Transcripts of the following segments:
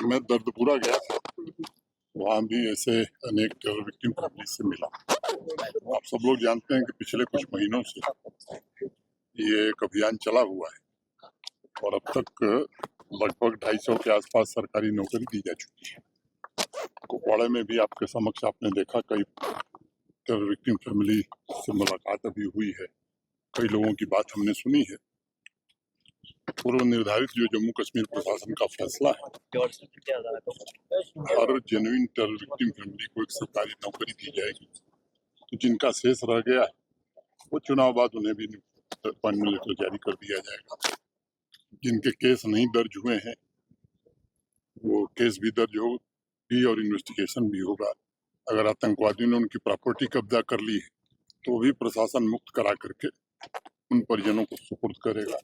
मैं दर्दपुरा गया था, वहाँ भी ऐसे अनेक टेरर विक्टिम फैमिली से मिला। आप सब लोग जानते हैं कि पिछले कुछ महीनों से ये एक अभियान चला हुआ है और अब तक लगभग 250 के आसपास सरकारी नौकरी दी जा चुकी है। कुपवाड़ा में भी आपके समक्ष आपने देखा, कई टेरर विक्टिम फैमिली से मुलाकात अभी हुई है, कई लोगों की बात हमने सुनी है। पूर्व निर्धारित जो जम्मू कश्मीर प्रशासन का फैसला है, हर जेन्युइन टेरर विक्टिम फैमिली को एक सरकारी नौकरी दी जाएगी। तो जिनका शेष रह गया है वो चुनाव बाद उन्हें भी अपॉइंटमेंट लेटर जारी कर दिया जाएगा। जिनके केस नहीं दर्ज हुए हैं वो केस भी दर्ज होगी और इन्वेस्टिगेशन भी होगा। अगर आतंकवादियों ने उनकी प्रॉपर्टी कब्जा कर ली है तो भी प्रशासन मुक्त करा करके उन परिजनों को सुपुर्द करेगा।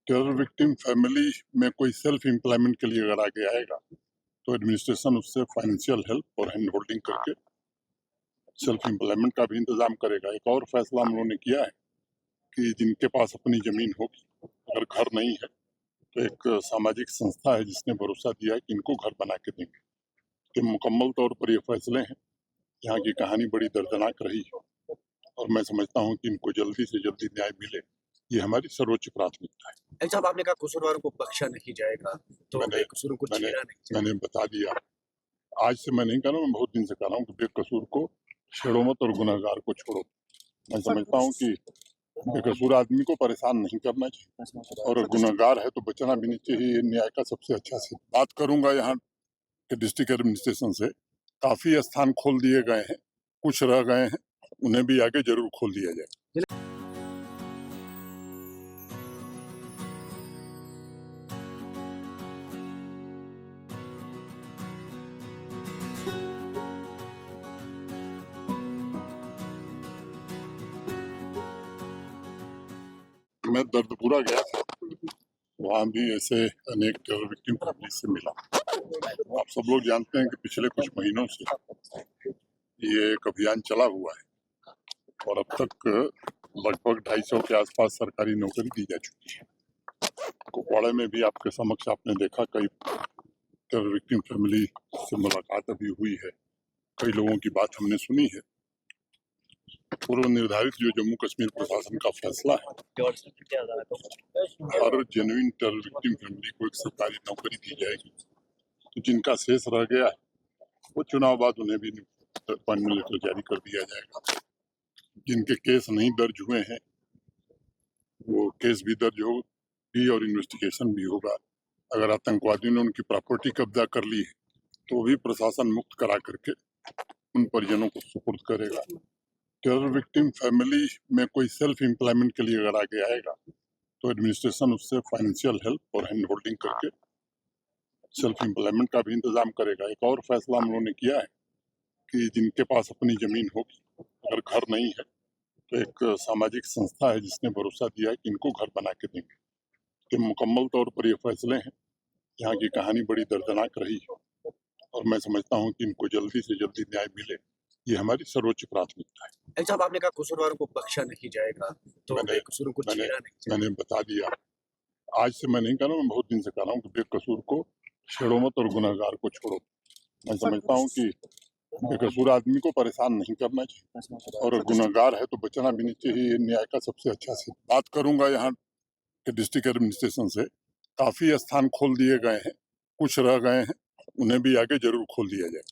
टेरर विक्टिम फैमिली में कोई सेल्फ एम्प्लॉयमेंट के लिए अगर आगे आएगा तो एडमिनिस्ट्रेशन उससे फाइनेंशियल हेल्प और हैंड होल्डिंग करके सेल्फ एम्प्लॉयमेंट का भी इंतजाम करेगा। एक और फैसला हम लोगों ने किया है कि जिनके पास अपनी जमीन होगी, अगर घर नहीं है तो एक सामाजिक संस्था है जिसने भरोसा दिया है कि इनको घर बना के देंगे। ये मुकम्मल तौर पर ये फैसले हैं। यहाँ की कहानी बड़ी दर्दनाक रही और मैं समझता हूँ कि इनको जल्दी से जल्दी न्याय मिले, ये हमारी सर्वोच्च प्राथमिकता है। साहब, आपने कहा कसूरवारों को बख्शा नहीं जाएगा, तो बेकसूरों को छेड़ा नहीं जाएगा। मैंने बता दिया, आज से मैं नहीं कह रहा हूँ, मैं बहुत दिन से कह रहा हूँ कि बेकसूर को छेड़ो मत और गुनहगार को छोड़ो। मैं समझता हूँ कि बेकसूर आदमी को परेशान नहीं करना चाहिए और गुनहगार है तो बचना भी नहीं चाहिए। ये न्याय का सबसे अच्छा से बात करूंगा। यहाँ के डिस्ट्रिक्ट एडमिनिस्ट्रेशन से काफी स्थान खोल दिए गए हैं, कुछ रह गए हैं, उन्हें भी आगे जरूर खोल दिया जाए। मैं दर्दपुरा गया था, वहाँ भी ऐसे अनेक टेरर विक्टिम फैमिली से मिला। आप सब लोग जानते हैं कि पिछले कुछ महीनों से ये एक अभियान चला हुआ है और अब तक लगभग 250 के आसपास सरकारी नौकरी दी जा चुकी है। कुपवाड़ा में भी आपके समक्ष आपने देखा, कई टेरर विक्टिम फैमिली से मुलाकात अभी हुई है, कई लोगों की बात हमने सुनी है। पूर्व निर्धारित जो जम्मू कश्मीर प्रशासन का फैसला है, हर जेन्युइन टेरर विक्टिम फैमिली को एक सरकारी नौकरी दी जाएगी। तो जिनका शेष रह गया है वो चुनाव बाद उन्हें भी अपॉइंटमेंट लेटर जारी कर दिया जाएगा। जिनके केस नहीं दर्ज हुए हैं वो केस भी दर्ज होगी और इन्वेस्टिगेशन भी होगा। अगर आतंकवादियों ने उनकी प्रॉपर्टी कब्जा कर ली है तो भी प्रशासन मुक्त करा करके उन परिजनों को सुपुर्द करेगा। टेरर विक्टिम फैमिली में कोई सेल्फ एम्प्लॉयमेंट के लिए अगर आगे आएगा तो एडमिनिस्ट्रेशन उससे फाइनेंशियल हेल्प और हैंड होल्डिंग करके सेल्फ एम्प्लॉयमेंट का भी इंतजाम करेगा। एक और फैसला हम लोगों ने किया है कि जिनके पास अपनी जमीन होगी, अगर घर नहीं है तो एक सामाजिक संस्था है जिसने भरोसा दिया है कि इनको घर बना के देंगे। ये मुकम्मल तौर पर ये फैसले हैं। यहाँ की कहानी बड़ी दर्दनाक रही और मैं समझता हूँ कि इनको जल्दी से जल्दी न्याय मिले, ये हमारी सर्वोच्च प्राथमिकता है। साहब, आपने कहा कसूरवारों को बख्शा नहीं जाएगा, तो बेकसूरों को छेड़ा नहीं जाएगा। मैंने बता दिया, आज से मैं नहीं कह रहा हूँ, मैं बहुत दिन से कह रहा हूँ कि बेकसूर को छेड़ो मत और गुनहगार को छोड़ो। मैं समझता हूँ कि बेकसूर आदमी को परेशान नहीं करना चाहिए और गुनहगार है तो बचना भी नहीं चाहिए। ये न्याय का सबसे अच्छा से बात करूंगा। यहाँ के डिस्ट्रिक्ट एडमिनिस्ट्रेशन से काफी स्थान खोल दिए गए हैं, कुछ रह गए हैं, उन्हें भी आगे जरूर खोल दिया जाए।